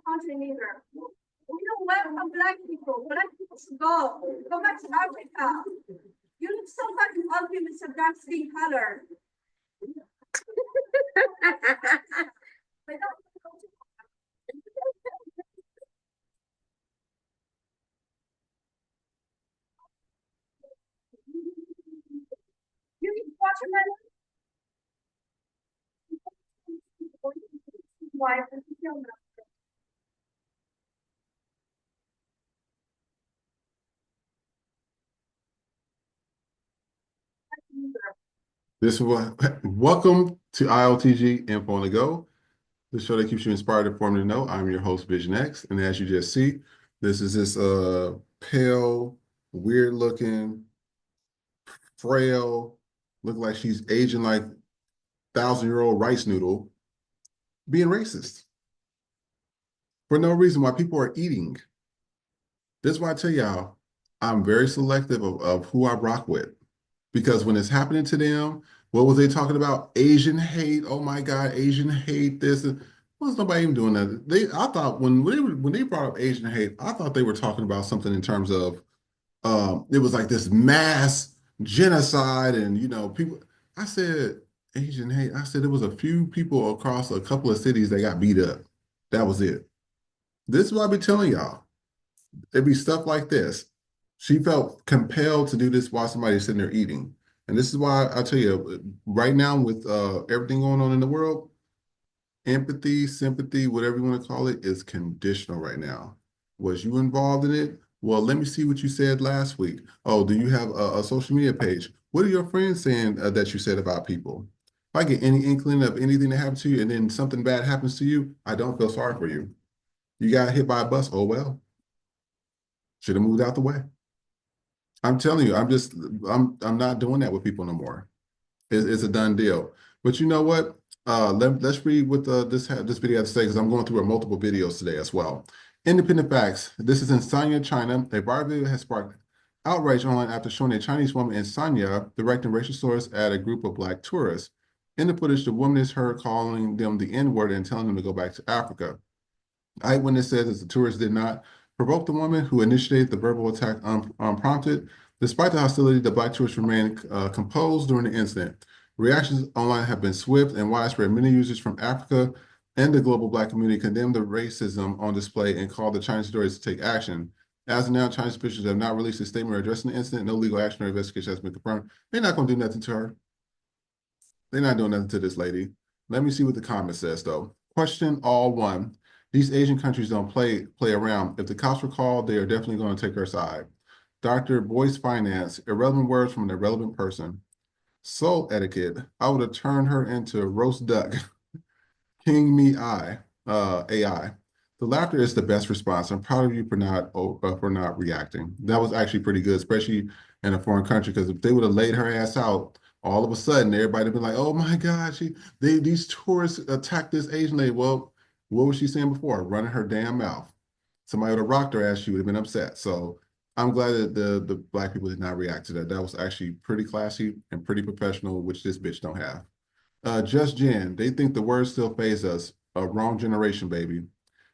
country neither. We don't welcome black people. Black people should go. Go back to Africa. You look so fucking ugly with your dark skin color. You need watermelon. Why? This was welcome to IOTG Info on the Go, the show that keeps you inspired, informed, and know. I'm your host, Vision X, and as you just see, this is this pale, weird-looking, frail, look like she's aging like 1,000-year-old rice noodle, being racist for no reason while people are eating. This is why I tell y'all, I'm very selective of who I rock with. Because when it's happening to them, what was they talking about? Asian hate. Oh my God, Asian hate this. Was nobody even doing that? I thought when they brought up Asian hate, I thought they were talking about something in terms of it was like this mass genocide and people. I said Asian hate. I said there was a few people across a couple of cities that got beat up. That was it. This is what I be telling y'all. It'd be stuff like this. She felt compelled to do this while somebody's sitting there eating. And this is why I tell you, right now with everything going on in the world, empathy, sympathy, whatever you want to call it, is conditional right now. Was you involved in it? Well, let me see what you said last week. Oh, do you have a social media page? What are your friends saying that you said about people? If I get any inkling of anything that happened to you and then something bad happens to you, I don't feel sorry for you. You got hit by a bus. Oh, well, should have moved out the way. I'm telling you, I'm not doing that with people no more. It's a done deal. But you know what? Let's read what this video has to say because I'm going through multiple videos today as well. Independent facts. This is in Sanya, China. A viral video has sparked outrage online after showing a Chinese woman in Sanya directing racial slurs at a group of Black tourists. In the footage, the woman is heard calling them the N-word and telling them to go back to Africa. Eyewitness says that the tourists did not provoke the woman who initiated the verbal attack unprompted. Despite the hostility, the Black tourists remained composed during the incident. Reactions online have been swift and widespread. Many users from Africa and the global Black community condemned the racism on display and called the Chinese authorities to take action. As of now, Chinese officials have not released a statement addressing the incident. No legal action or investigation has been confirmed. They're not going to do nothing to her. They're not doing nothing to this lady. Let me see what the comment says, though. Question all one. These Asian countries don't play around. If the cops were called, they are definitely going to take our side. Dr. Boyce Finance, irrelevant words from an irrelevant person. Soul etiquette. I would have turned her into roast duck. King me I, AI. The laughter is the best response. I'm proud of you for not reacting. That was actually pretty good, especially in a foreign country, because if they would have laid her ass out, all of a sudden everybody would be like, "Oh my God, these tourists attacked this Asian lady." Well, what was she saying before? Running her damn mouth. Somebody would have rocked her ass, she would have been upset. So I'm glad that the Black people did not react to that. That was actually pretty classy and pretty professional, which this bitch don't have. Just Jen, they think the words still phase us. A wrong generation, baby.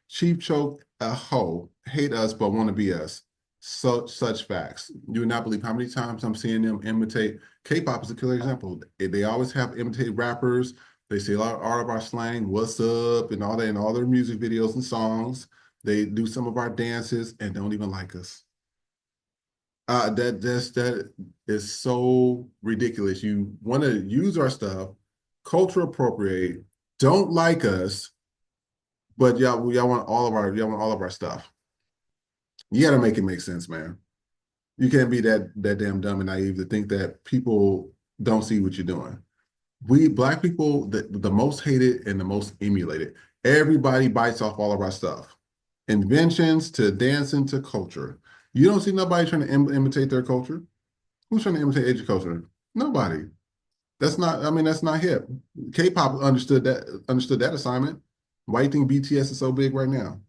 Cheap choke, a hoe, hate us but want to be us. Such facts. You would not believe how many times I'm seeing them imitate. K-pop is a killer example. They always have imitated rappers. They say a lot of our slang, what's up, and all that in all their music videos and songs. They do some of our dances and don't even like us. That is so ridiculous. You want to use our stuff, culture appropriate, don't like us, but y'all want all of our stuff. You got to make it make sense, man. You can't be that damn dumb and naive to think that people don't see what you're doing. We Black people, the most hated and the most emulated. Everybody bites off all of our stuff, inventions to dancing to culture. You don't see nobody trying to imitate their culture. Who's trying to imitate Asian culture? Nobody. That's not hip. K-pop understood that assignment. Why do you think BTS is so big right now?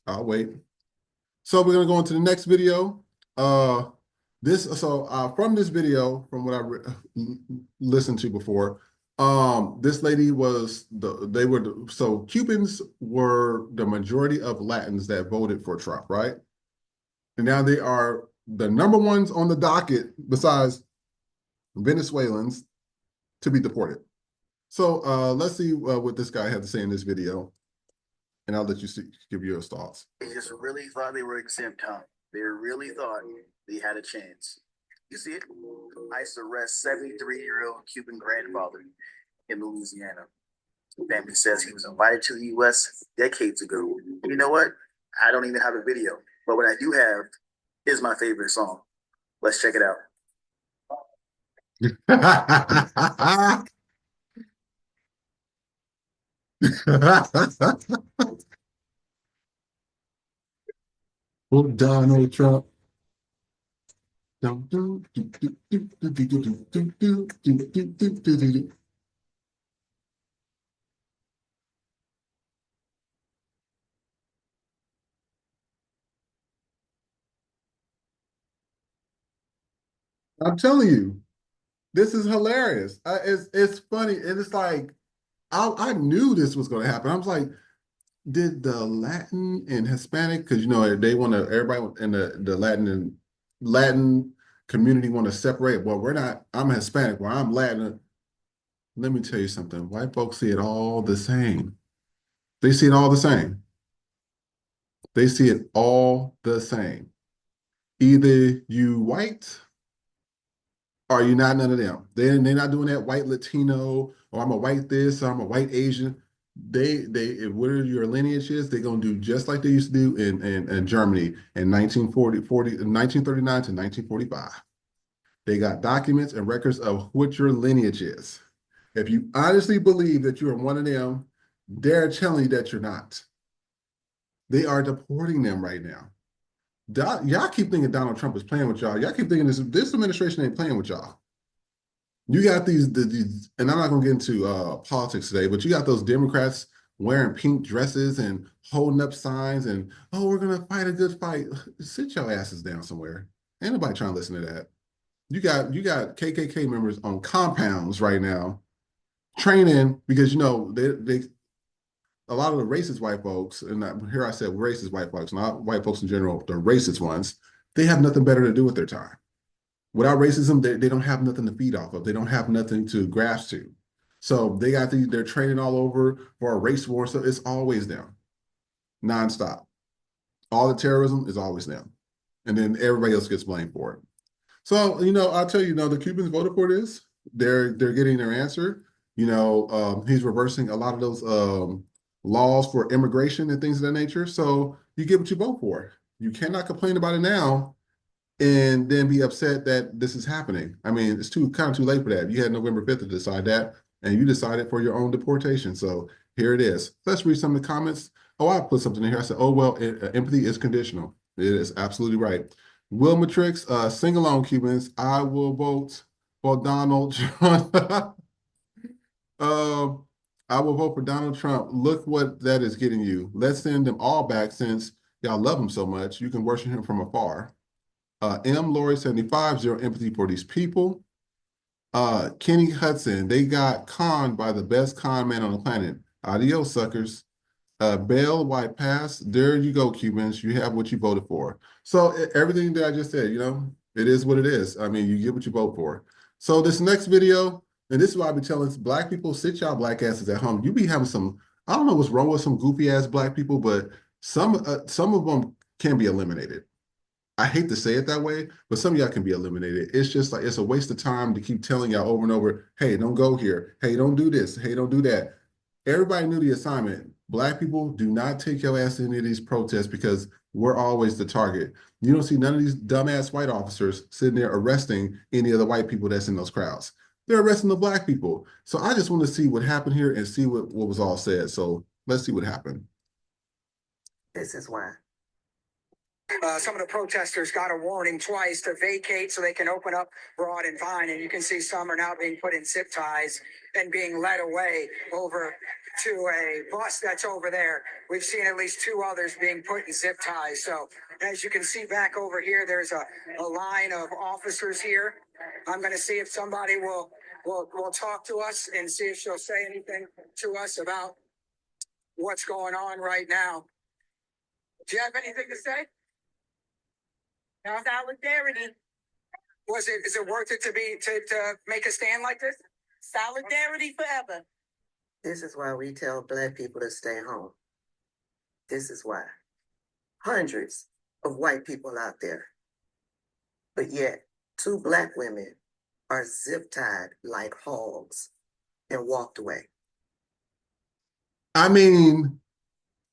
I'll wait. So we're gonna go into the next video. From this video, from what I listened to before, This lady was so Cubans were the majority of Latins that voted for Trump, right? And now they are the number ones on the docket besides Venezuelans to be deported. So let's see what this guy had to say in this video, and I'll let you give your thoughts. They just really thought they were exempt, huh? They really thought they had a chance. You see it? ICE arrests 73-year-old Cuban grandfather in Louisiana. Family says he was invited to the U.S. decades ago. You know what? I don't even have a video, but what I do have is my favorite song. Let's check it out. Oh, Donald Trump. I'm telling you, this is hilarious. It's funny, and it's like I knew this was going to happen. I was like, did the Latin and Hispanic, because you know they want to, everybody in the Latin community want to separate. Well, we're not. I'm Hispanic. Well, I'm Latin. Let me tell you something. White folks see it all the same. They see it all the same. They see it all the same. Either you white or you not none of them. They're not doing that white Latino or I'm a white this or I'm a white Asian. If whatever your lineage is, they're gonna do just like they used to do in Germany in 1939 to 1945. They got documents and records of what your lineage is. If you honestly believe that you're one of them, they're telling you that you're not. They are deporting them right now. Y'all keep thinking Donald Trump is playing with y'all. Y'all keep thinking this administration ain't playing with y'all. You got these, and I'm not going to get into politics today, but you got those Democrats wearing pink dresses and holding up signs and, oh, we're going to fight a good fight. Sit your asses down somewhere. Ain't nobody trying to listen to that. You got KKK members on compounds right now training because, you know, they a lot of the racist white folks, and here I said racist white folks, not white folks in general, the racist ones, they have nothing better to do with their time. Without racism, they don't have nothing to feed off of. They don't have nothing to grasp to. So they're training all over for a race war. So it's always them, nonstop. All the terrorism is always them. And then everybody else gets blamed for it. So, you know, I'll tell you, the Cubans voted for this. They're getting their answer. You know, he's reversing a lot of those laws for immigration and things of that nature. So you get what you vote for. You cannot complain about it now and then be upset that this is happening. I mean, it's kind of too late for that. You had November 5th to decide that, and you decided for your own deportation. So here it is. Let's read some of the comments. Oh, I put something in here. I said, oh, well, empathy is conditional. It is absolutely right. Will Matrix, sing along, Cubans. I will vote for Donald Trump. Um, I will vote for Donald Trump. Look what that is getting you. Let's send them all back since y'all love him so much. You can worship him from afar. M. Lori 75, zero empathy for these people. Kenny Hudson, they got conned by the best con man on the planet. Adios, suckers. Bail White Pass. There you go, Cubans. You have what you voted for. So everything that I just said, you know, it is what it is. I mean, you get what you vote for. So this next video, and this is why I be telling black people, sit y'all black asses at home. You be having some, I don't know what's wrong with some goofy ass black people, but some of them can be eliminated. I hate to say it that way, but some of y'all can be eliminated. It's just like, it's a waste of time to keep telling y'all over and over, hey, don't go here. Hey, don't do this. Hey, don't do that. Everybody knew the assignment. Black people, do not take your ass to any of these protests because we're always the target. You don't see none of these dumbass white officers sitting there arresting any of the white people that's in those crowds. They're arresting the black people. So I just want to see what happened here and see what was all said. So let's see what happened. This is why. Some of the protesters got a warning twice to vacate so they can open up Broad and Vine. And you can see some are now being put in zip ties and being led away over to a bus that's over there. We've seen at least two others being put in zip ties. So as you can see back over here, there's a line of officers here. I'm going to see if somebody will will talk to us and see if she'll say anything to us about what's going on right now. Do you have anything to say? No? Solidarity. Is it worth it to make a stand like this? Solidarity forever. This is why we tell Black people to stay home. This is why. Hundreds of white people out there. But yet, 2 Black women are zip-tied like hogs and walked away. I mean,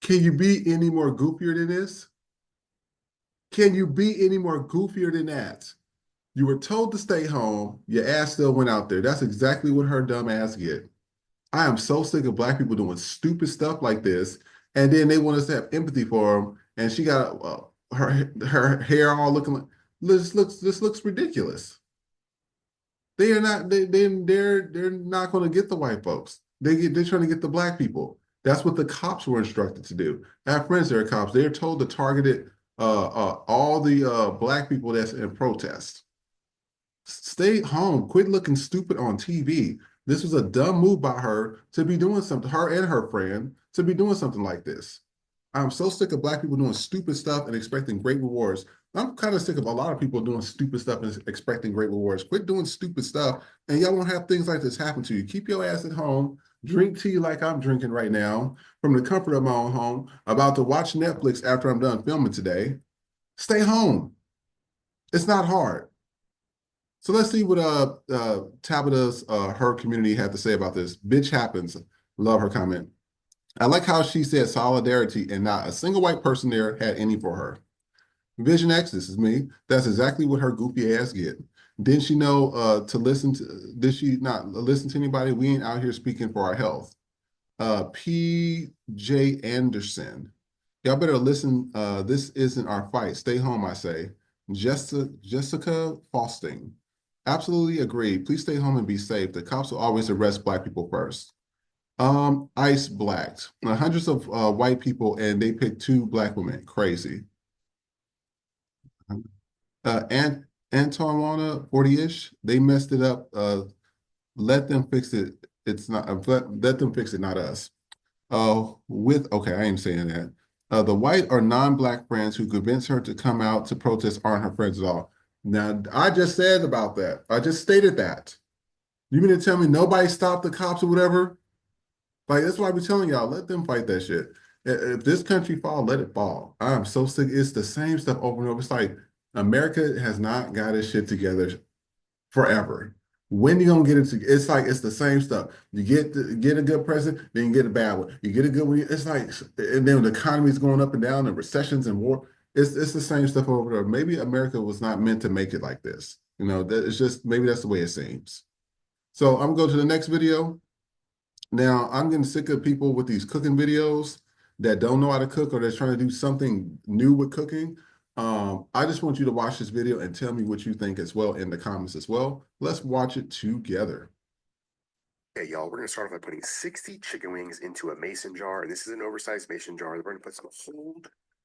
can you be any more goofier than this? Can you be any more goofier than that? You were told to stay home. Your ass still went out there. That's exactly what her dumb ass get. I am so sick of Black people doing stupid stuff like this, and then they want us to have empathy for them. And she got her hair all looking like this looks ridiculous. They are not they're not going to get the white folks. They're trying to get the Black people. That's what the cops were instructed to do. I have friends that are cops. They're told to target it all the Black people that's in protest. Stay home. Quit looking stupid on TV. This was a dumb move by her to be doing something, her and her friend, to be doing something like this. I'm so sick of Black people doing stupid stuff and expecting great rewards. I'm kind of sick of a lot of people doing stupid stuff and expecting great rewards. Quit doing stupid stuff, and y'all won't have things like this happen to you. Keep your ass at home. Drink tea like I'm drinking right now from the comfort of my own home, about to watch Netflix after I'm done filming today. Stay home. It's not hard. So let's see what Tabitha's her community had to say about this. Bitch happens. Love her comment. I like how she said solidarity and not a single white person there had any for her. Vision X, this is me. That's exactly what her goofy ass get. Didn't she know to listen to, did she not listen to anybody? We ain't out here speaking for our health. P.J. Anderson. Y'all better listen. This isn't our fight. Stay home, I say. Jessica Fausting. Absolutely agree. Please stay home and be safe. The cops will always arrest Black people first. Ice Blacked. Hundreds of white people and they picked 2 Black women. Crazy. Antoine 40-ish. They messed it up. Let them fix it. It's not let them fix it, not us. Okay, I ain't saying that. The white or non-Black friends who convinced her to come out to protest aren't her friends at all. Now, I just said about that. I just stated that. You mean to tell me nobody stopped the cops or whatever? Like, that's why I be telling y'all, let them fight that shit. If this country fall, let it fall. I'm so sick. It's the same stuff over and over. It's like America has not got its shit together forever. When you gonna get it together? It's like it's the same stuff. You get a good president, then you get a bad one. You get a good one. It's like, and then the economy is going up and down, and recessions and war. It's the same stuff over there. Maybe America was not meant to make it like this. You know, it's just maybe that's the way it seems. So I'm gonna go to the next video. Now I'm getting sick of people with these cooking videos that don't know how to cook or they're trying to do something new with cooking. I just want you to watch this video and tell me what you think as well in the comments as well. Let's watch it together. Okay, y'all, we're going to start off by putting 60 chicken wings into a mason jar. And this is an oversized mason jar. We're going to put some whole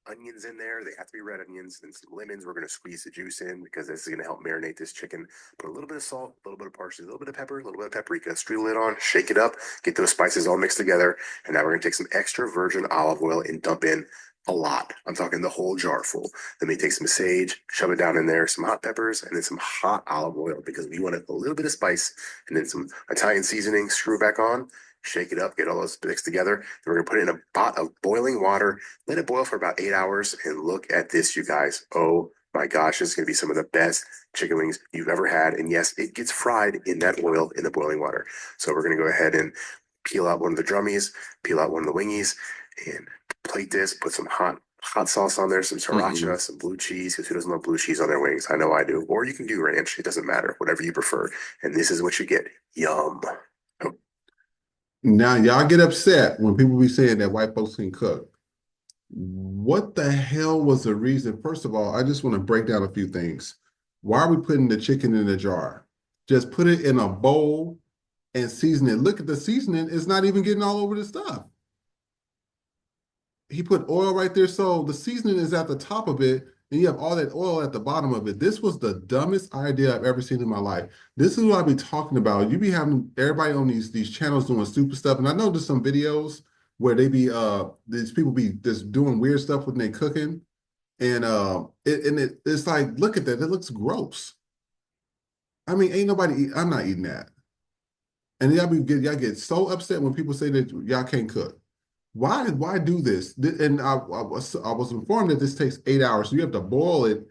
onions in there. They have to be red onions, and some lemons. We're going to squeeze the juice in because this is going to help marinate this chicken. Put a little bit of salt, a little bit of parsley, a little bit of pepper, a little bit of paprika. Screw the lid on, shake it up, get those spices all mixed together. And now we're going to take some extra virgin olive oil and dump in a lot. I'm talking the whole jar full. Then we take some sage, shove it down in there, some hot peppers, and then some hot olive oil because we want a little bit of spice, and then some Italian seasoning. Screw it back on, shake it up, get all those mixed together. Then we're gonna put it in a pot of boiling water, let it boil for about 8 hours, and look at this, you guys. Oh my gosh, this is gonna be some of the best chicken wings you've ever had. And yes, it gets fried in that oil in the boiling water. So we're gonna go ahead and peel out one of the drummies, peel out one of the wingies, and plate this, put some hot sauce on there, some sriracha, some blue cheese, because who doesn't love blue cheese on their wings? I know I do. Or you can do ranch. It doesn't matter, whatever you prefer. And this is what you get. Yum. Now, y'all get upset when people be saying that white folks can cook. What the hell was the reason? First of all, I just want to break down a few things. Why are we putting the chicken in a jar? Just put it in a bowl and season it. Look at the seasoning. It's not even getting all over the stuff. He put oil right there, so the seasoning is at the top of it, and you have all that oil at the bottom of it. This was the dumbest idea I've ever seen in my life. This is what I be talking about. You be having everybody on these channels doing stupid stuff, and I know there's some videos where they be these people be just doing weird stuff when they cooking, and it's like, look at that, it looks gross. I mean, ain't nobody I'm not eating that. And y'all get so upset when people say that y'all can't cook. Why do this? And I was informed that this takes 8 hours. So you have to boil it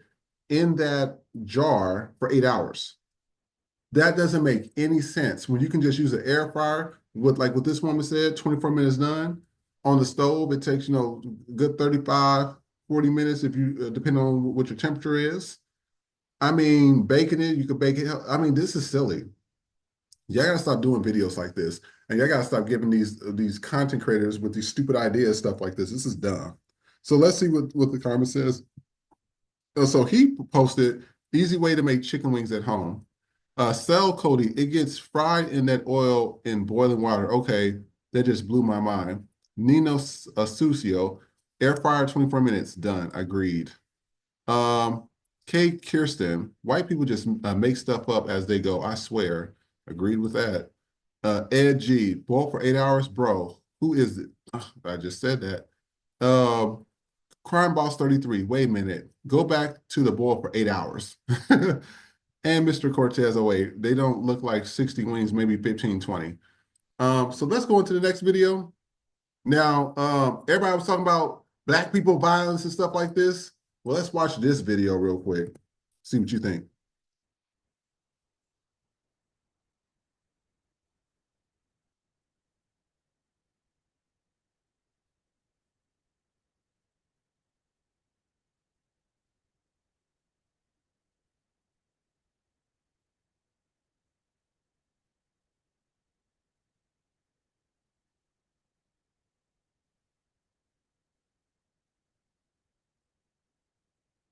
in that jar for 8 hours. That doesn't make any sense when you can just use an air fryer with, like what this woman said, 24 minutes done. On the stove, it takes, good 35, 40 minutes if you, depending on what your temperature is. I mean, baking it, you could bake it. I mean, this is silly. Y'all gotta stop doing videos like this. And y'all gotta stop giving these content creators with these stupid ideas, stuff like this. This is dumb. So let's see what the comment says. So he posted, easy way to make chicken wings at home. Cell Cody, it gets fried in that oil in boiling water. Okay, that just blew my mind. Nino Sucio, air fryer 24 minutes, done, agreed. Kate Kirsten, white people just make stuff up as they go, I swear. Agreed with that. Ed G, boil for 8 hours, bro. Who is it? I just said that. Crime Boss 33, wait a minute. Go back to the boil for 8 hours. And Mr. Cortez, oh wait, they don't look like 60 wings, maybe 15, 20. So let's go into the next video. Now, everybody was talking about Black people violence and stuff like this. Well, let's watch this video real quick. See what you think.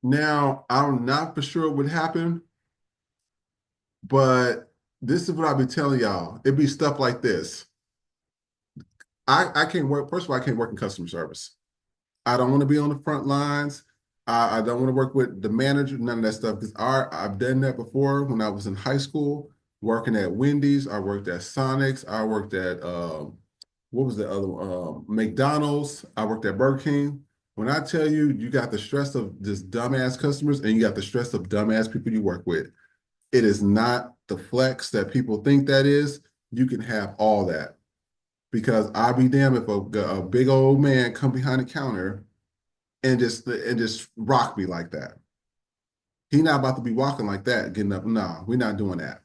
Now, I'm not for sure what happened, but this is what I'll be telling y'all. It'd be stuff like this. I can't work, first of all, I can't work in customer service. I don't want to be on the front lines. I don't want to work with the manager, none of that stuff, because I've done that before when I was in high school, working at Wendy's. I worked at Sonic's. I worked at, what was the other one? McDonald's. I worked at Burger King. When I tell you, you got the stress of just dumbass customers and you got the stress of dumbass people you work with. It is not the flex that people think that is. You can have all that. Because I'll be damned if a big old man come behind the counter and just rock me like that. He not about to be walking like that, getting up. No, we're not doing that.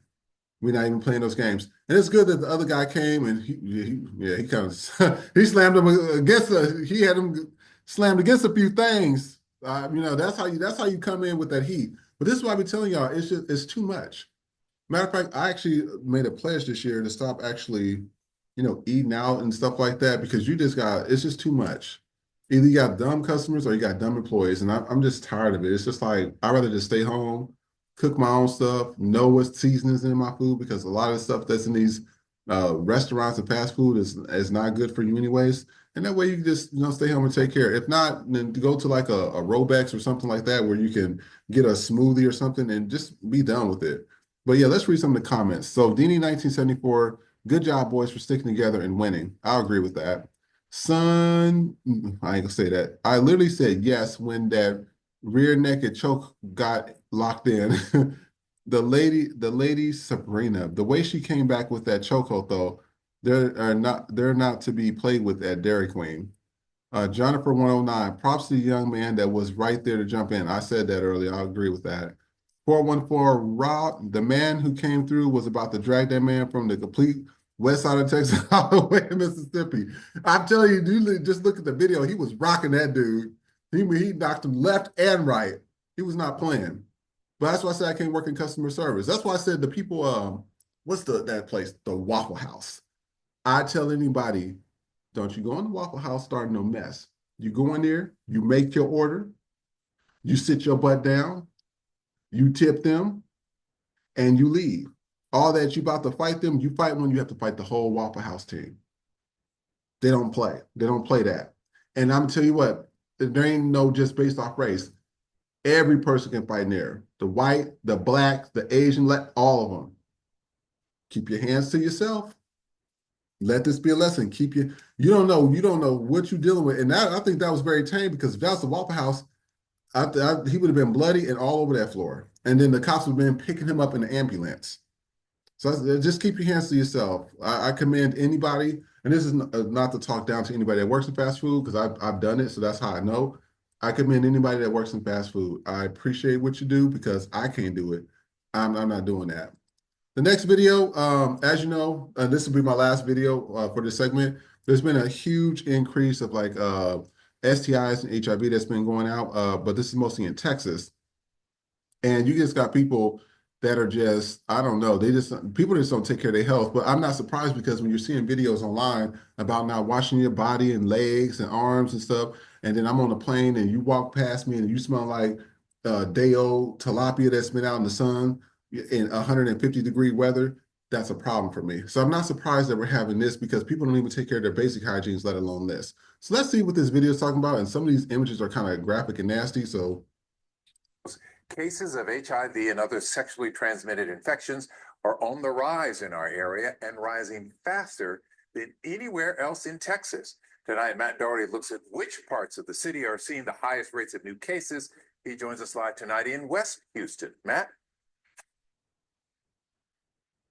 We're not even playing those games. And it's good that the other guy came and he kind of he slammed him against he had him slammed against a few things. That's how you come in with that heat. But this is why I be telling y'all, it's too much. Matter of fact, I actually made a pledge this year to stop actually, eating out and stuff like that, because it's just too much. Either you got dumb customers or you got dumb employees. And I'm just tired of it. It's just like, I'd rather just stay home, cook my own stuff, know what seasonings in my food, because a lot of the stuff that's in these restaurants and fast food is not good for you anyways. And that way you can just, stay home and take care. If not, then go to like a Robex or something like that, where you can get a smoothie or something and just be done with it. But yeah, let's read some of the comments. So Dini 1974, good job, boys, for sticking together and winning. I'll agree with that. Son, I ain't gonna say that. I literally said yes when that rear naked choke got locked in. The lady Sabrina, the way she came back with that chokehold though, they're not to be played with at Dairy Queen. Jennifer 109, props to the young man that was right there to jump in. I said that earlier. I'll agree with that. 414, Rob, the man who came through was about to drag that man from the complete west side of Texas all the way to Mississippi. I'm telling you, dude, just look at the video. He was rocking that dude. He knocked him left and right. He was not playing. But that's why I said I can't work in customer service. That's why I said the people, what's that place? The Waffle House. I tell anybody, don't you go in the Waffle House starting no mess. You go in there, you make your order, you sit your butt down, you tip them, and you leave. All that you about to fight them, you fight when you have to fight the whole Waffle House team. They don't play. They don't play that. And I'm tell you what, there ain't no just based off race. Every person can fight in there. The white, the black, the Asian, let all of them. Keep your hands to yourself. Let this be a lesson. You don't know what you're dealing with. And I think that was very tame, because if that was the Waffle House, he would have been bloody and all over that floor. And then the cops would have been picking him up in the ambulance. So just keep your hands to yourself. I commend anybody, and this is not to talk down to anybody that works in fast food, because I've done it, so that's how I know. I commend anybody that works in fast food. I appreciate what you do, because I can't do it. I'm not doing that. The next video, as you know, this will be my last video for this segment. There's been a huge increase of like STIs and HIV that's been going out, but this is mostly in Texas. And you just got people that are just, I don't know, people just don't take care of their health. But I'm not surprised, because when you're seeing videos online about not washing your body and legs and arms and stuff, and then I'm on a plane and you walk past me and you smell like day-old tilapia that's been out in the sun in 150-degree weather, that's a problem for me. So I'm not surprised that we're having this, because people don't even take care of their basic hygienes, let alone this. So let's see what this video is talking about. And some of these images are kind of graphic and nasty, so cases of HIV and other sexually transmitted infections are on the rise in our area and rising faster than anywhere else in Texas. Tonight, Matt Doherty looks at which parts of the city are seeing the highest rates of new cases. He joins us live tonight in West Houston. Matt?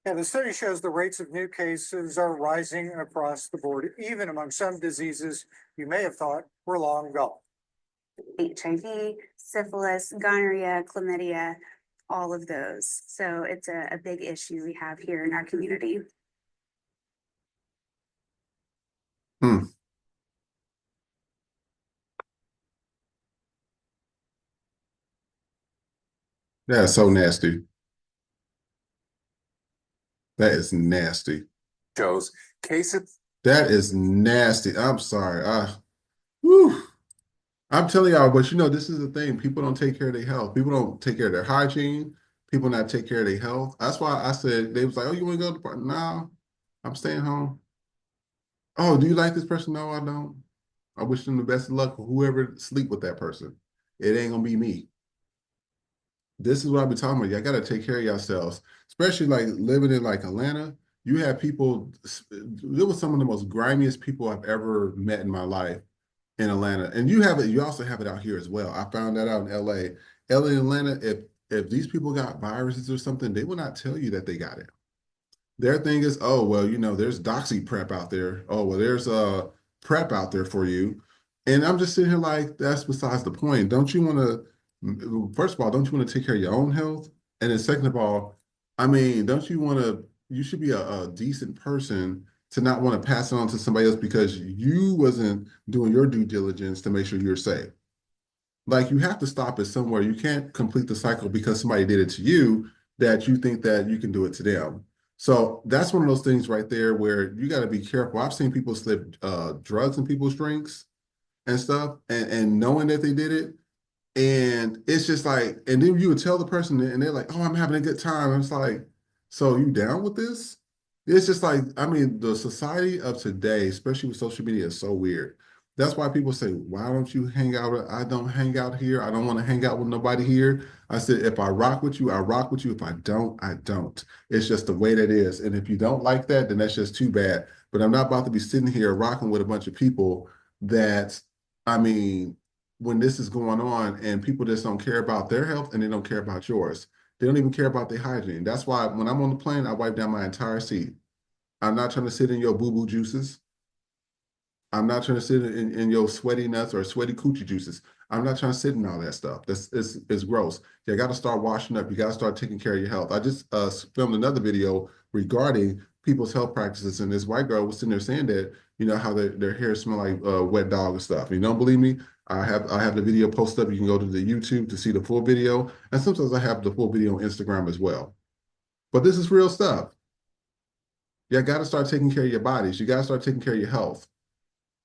Yeah, the study shows the rates of new cases are rising across the board, even among some diseases you may have thought were long gone. HIV, syphilis, gonorrhea, chlamydia, all of those. So it's a big issue we have here in our community. That is so nasty. That is nasty. Shows cases. That is nasty. I'm sorry. Whew. I'm telling y'all, but this is the thing. People don't take care of their health. People don't take care of their hygiene. People not take care of their health. That's why I said, they was like, oh, you want to go to the party? No, I'm staying home. Oh, do you like this person? No, I don't. I wish them the best of luck for whoever sleep with that person. It ain't gonna be me. This is what I've been talking about. Y'all got to take care of yourselves, especially like living in like Atlanta. You have people, there was some of the most grimiest people I've ever met in my life in Atlanta. And you have it, you also have it out here as well. I found that out in LA. LA and Atlanta, if these people got viruses or something, they will not tell you that they got it. Their thing is, oh, well, there's doxy prep out there. Oh, well, there's prep out there for you. And I'm just sitting here like, that's besides the point. Don't you want to, first of all, don't you want to take care of your own health? And then second of all, I mean, don't you want to, you should be a decent person to not want to pass it on to somebody else because you wasn't doing your due diligence to make sure you're safe. Like, you have to stop it somewhere. You can't complete the cycle because somebody did it to you that you think that you can do it to them. So that's one of those things right there where you got to be careful. I've seen people slip drugs in people's drinks and stuff, and knowing that they did it. And it's just like, and then you would tell the person and they're like, oh, I'm having a good time. And it's like, so you down with this? It's just like, I mean, the society of today, especially with social media, is so weird. That's why people say, why don't you hang out? I don't hang out here. I don't want to hang out with nobody here. I said, if I rock with you, I rock with you. If I don't, I don't. It's just the way that is. And if you don't like that, then that's just too bad. But I'm not about to be sitting here rocking with a bunch of people that, I mean, when this is going on and people just don't care about their health and they don't care about yours. They don't even care about their hygiene. That's why when I'm on the plane, I wipe down my entire seat. I'm not trying to sit in your boo-boo juices. I'm not trying to sit in your sweaty nuts or sweaty coochie juices. I'm not trying to sit in all that stuff. It's gross. You got to start washing up. You got to start taking care of your health. I just filmed another video regarding people's health practices, and this white girl was sitting there saying that, how their hair smell like wet dog and stuff. You don't believe me? I have the video posted up. You can go to the YouTube to see the full video. And sometimes I have the full video on Instagram as well. But this is real stuff. You got to start taking care of your bodies. You got to start taking care of your health.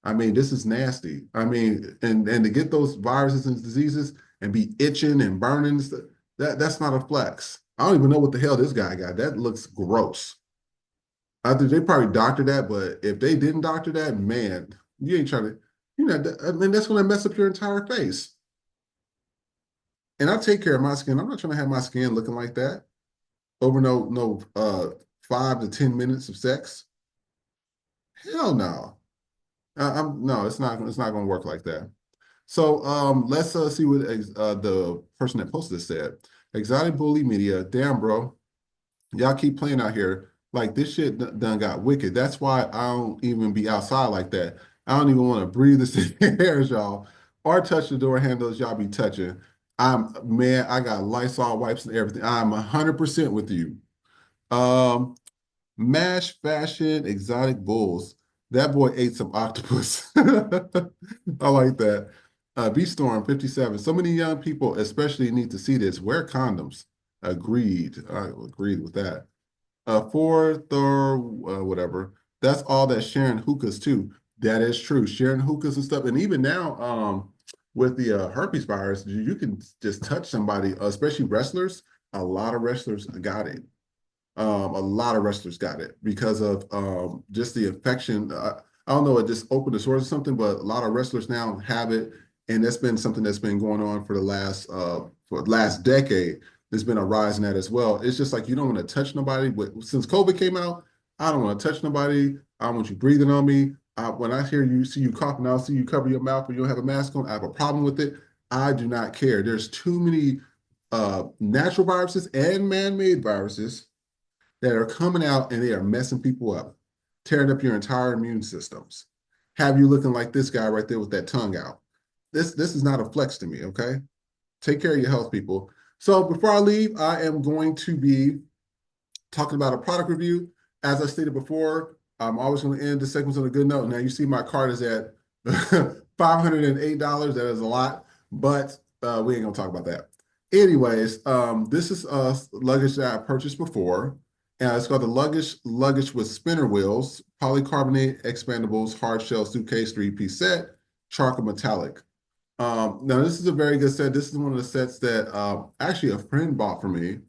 I mean, this is nasty. I mean, and to get those viruses and diseases and be itching and burning, that's not a flex. I don't even know what the hell this guy got. That looks gross. I think they probably doctored that, but if they didn't doctor that, man, you ain't trying to, I mean, that's going to mess up your entire face. And I take care of my skin. I'm not trying to have my skin looking like that over no 5 to 10 minutes of sex. Hell no. I'm no, it's not gonna work like that. So let's see what the person that posted this said. Exotic bully media, damn bro, y'all keep playing out here like this shit done got wicked. That's why I don't even be outside like that. I don't even want to breathe the same air as y'all or touch the door handles y'all be touching. I got Lysol wipes and everything. I'm 100% with you. Um, Mash fashion exotic bulls. That boy ate some octopus. I like that. B Storm 57. So many young people especially need to see this. Wear condoms. Agreed. I agreed with that. Fourth or whatever. That's all that sharing hookahs too. That is true. Sharing hookahs and stuff. And even now, with the herpes virus, you can just touch somebody, especially wrestlers. A lot of wrestlers got it. A lot of wrestlers got it because of just the infection. I don't know, it just opened the source or something, but a lot of wrestlers now have it, and that's been something that's been going on for the last decade. There's been a rise in that as well. It's just like you don't want to touch nobody. But since COVID came out, I don't want to touch nobody. I don't want you breathing on me. When I see you coughing, I'll see you cover your mouth when you don't have a mask on. I have a problem with it. I do not care. There's too many natural viruses and man-made viruses that are coming out and they are messing people up, tearing up your entire immune systems. Have you looking like this guy right there with that tongue out? This is not a flex to me, okay? Take care of your health, people. So before I leave, I am going to be talking about a product review. As I stated before, I'm always going to end the segments on a good note. Now you see my card is at $508. That is a lot, but we ain't gonna talk about that. Anyways, this is luggage that I purchased before. And it's called the luggage with spinner wheels, polycarbonate expandables, hard shell suitcase 3-piece set, charcoal metallic. Now this is a very good set. This is one of the sets that actually a friend bought for me.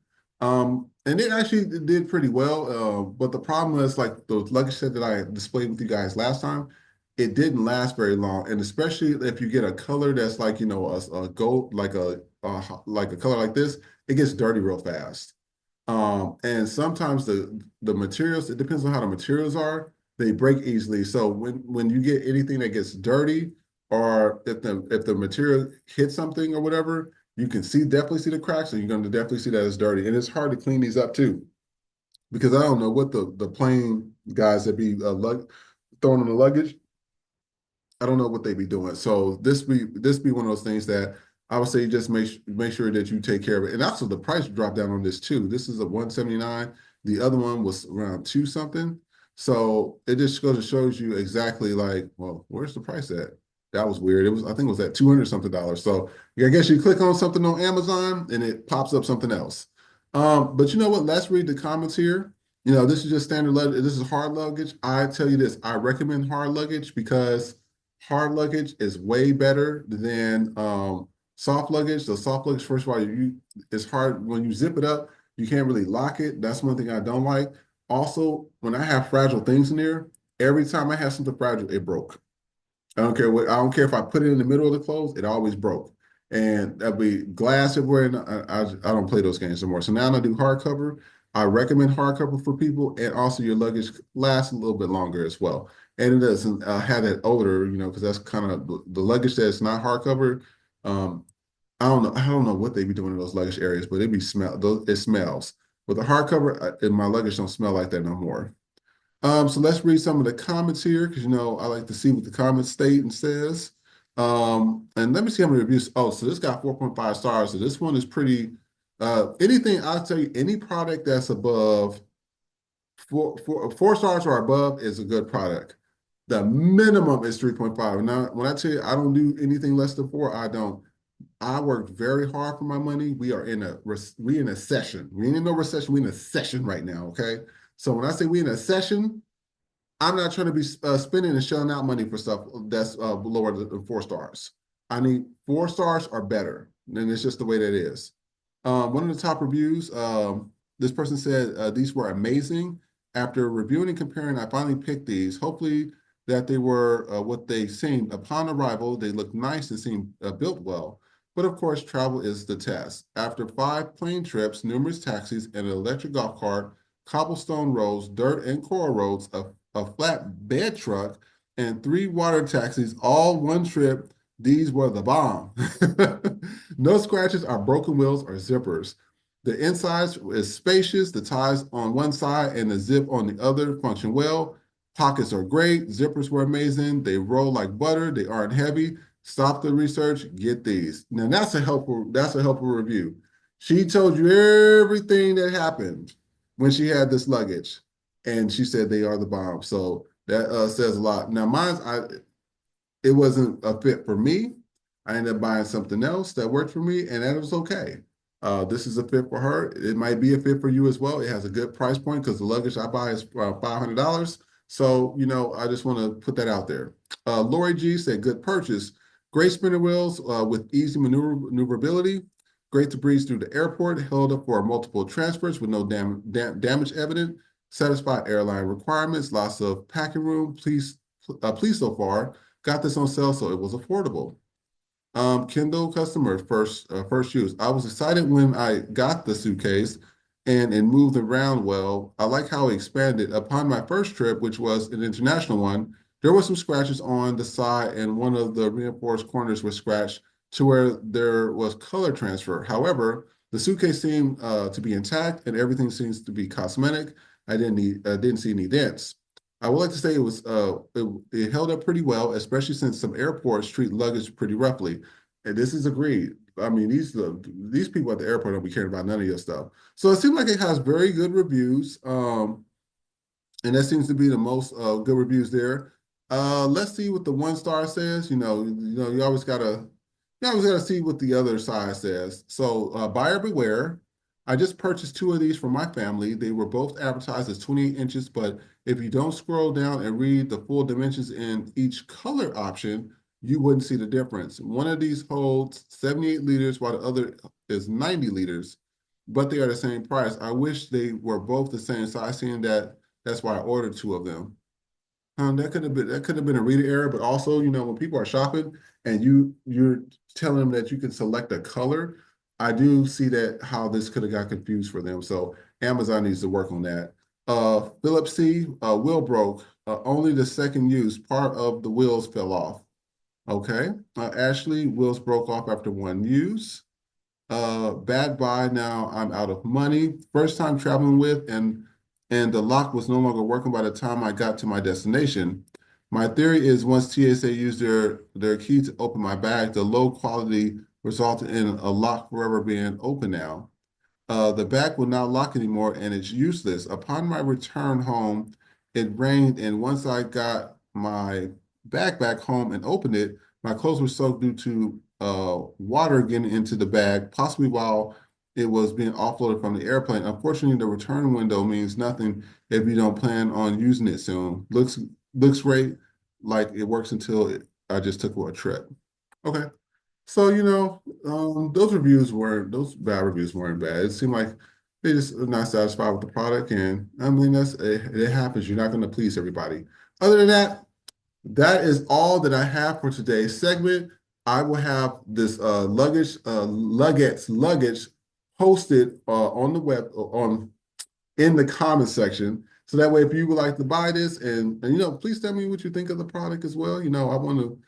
And it actually did pretty well. But the problem is like the luggage set that I displayed with you guys last time, it didn't last very long. And especially if you get a color that's like, a gold, like a color like this, it gets dirty real fast. And sometimes the materials, it depends on how the materials are, they break easily. So when you get anything that gets dirty, or if the material hits something or whatever, you can definitely see the cracks, and you're going to definitely see that it's dirty. And it's hard to clean these up too, because I don't know what the plain guys that be throwing in the luggage, I don't know what they be doing. So this be one of those things that I would say just make sure that you take care of it. And also the price dropped down on this too. This is a 179. The other one was around 2 something. So it just goes to shows you exactly like, well, where's the price at? That was weird. I think it was at $200 something. So yeah, I guess you click on something on Amazon and it pops up something else. But you know what? Let's read the comments here. This is just standard luggage. This is hard luggage. I tell you this, I recommend hard luggage because hard luggage is way better than soft luggage. The soft luggage, first of all, it's hard when you zip it up. You can't really lock it. That's one thing I don't like. Also, when I have fragile things in there, every time I have something fragile, it broke. I don't care what. I don't care if I put it in the middle of the clothes. It always broke, and that'll be glass everywhere. And I don't play those games anymore. So now I do hardcover. I recommend hardcover for people, and also your luggage lasts a little bit longer as well. And it doesn't have that odor, because that's kind of the luggage that's not hardcover. Um, I don't know what they be doing in those luggage areas, but it smells. But the hardcover in my luggage don't smell like that no more. So let's read some of the comments here because I like to see what the comments state and says. And let me see how many reviews. Oh, so this got 4.5 stars. So this one is pretty. Anything I'll tell you, any product that's above 4 stars or above is a good product. The minimum is 3.5. Now, when I tell you I don't do anything less than 4, I don't. I worked very hard for my money. We in a session. We ain't in no recession. We in a session right now. Okay. So when I say we in a session, I'm not trying to be spending and shelling out money for stuff that's lower than 4 stars. I need 4 stars or better. And it's just the way that it is. One of the top reviews, this person said, these were amazing. After reviewing and comparing, I finally picked these. Hopefully that they were what they seemed. Upon arrival, they looked nice and seemed built well. But of course, travel is the test. After 5 plane trips, numerous taxis, and an electric golf cart, cobblestone roads, dirt and coral roads, a flat bed truck, and 3 water taxis, all one trip, these were the bomb. No scratches or broken wheels or zippers. The inside is spacious, the ties on one side and the zip on the other function well. Pockets are great, zippers were amazing, they roll like butter, they aren't heavy. Stop the research, get these. Now that's a helpful review. She told you everything that happened when she had this luggage, and she said they are the bomb. So that says a lot. Now it wasn't a fit for me. I ended up buying something else that worked for me, and that was okay. This is a fit for her. It might be a fit for you as well. It has a good price point because the luggage I buy is $500. So, I just want to put that out there. Lori G said, good purchase. Great spinner wheels with easy maneuverability. Great to breeze through the airport. Held up for multiple transfers with no damage evident. Satisfy airline requirements. Lots of packing room. Please so far. Got this on sale, so it was affordable. Kindle customer first use. I was excited when I got the suitcase and it moved around well. I like how it expanded. Upon my first trip, which was an international one, there were some scratches on the side and one of the reinforced corners was scratched to where there was color transfer. However, the suitcase seemed to be intact and everything seems to be cosmetic. I didn't see any dents. I would like to say it held up pretty well, especially since some airports treat luggage pretty roughly. And this is agreed. I mean, these people at the airport don't be caring about none of your stuff. So it seems like it has very good reviews. And that seems to be the most good reviews there. Let's see what the 1-star says. You always gotta see what the other side says. So buyer beware. I just purchased 2 of these for my family. They were both advertised as 28 inches, but if you don't scroll down and read the full dimensions in each color option, you wouldn't see the difference. One of these holds 78 liters while the other is 90 liters, but they are the same price. I wish they were both the same size, seeing that's why I ordered 2 of them. That could have been a reader error, but also, when people are shopping and you're telling them that you can select a color, I do see that how this could have got confused for them. So Amazon needs to work on that. Philip C, wheel broke. Only the second use, part of the wheels fell off. Okay. Ashley, wheels broke off after 1 use. Bad buy, now I'm out of money. First time traveling with, and the lock was no longer working by the time I got to my destination. My theory is once TSA used their key to open my bag, the low quality resulted in a lock forever being open now. The bag will not lock anymore and it's useless. Upon my return home, it rained, and once I got my bag back home and opened it, my clothes were soaked due to water getting into the bag, possibly while it was being offloaded from the airplane. Unfortunately, the return window means nothing if you don't plan on using it soon. Looks great, like it works until I just took a trip. Okay. So, those bad reviews weren't bad. It seemed like they just are not satisfied with the product. And I mean, it happens. You're not going to please everybody. Other than that, that is all that I have for today's segment. I will have this luggage posted on the web in the comment section. So that way, if you would like to buy this and please tell me what you think of the product as well. I want to,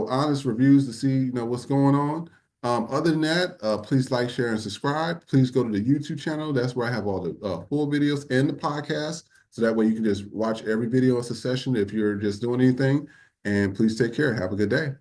honest reviews to see, what's going on. Other than that, please like, share, and subscribe. Please go to the YouTube channel. That's where I have all the full videos and the podcast. So that way you can just watch every video in succession if you're just doing anything. And please take care. Have a good day.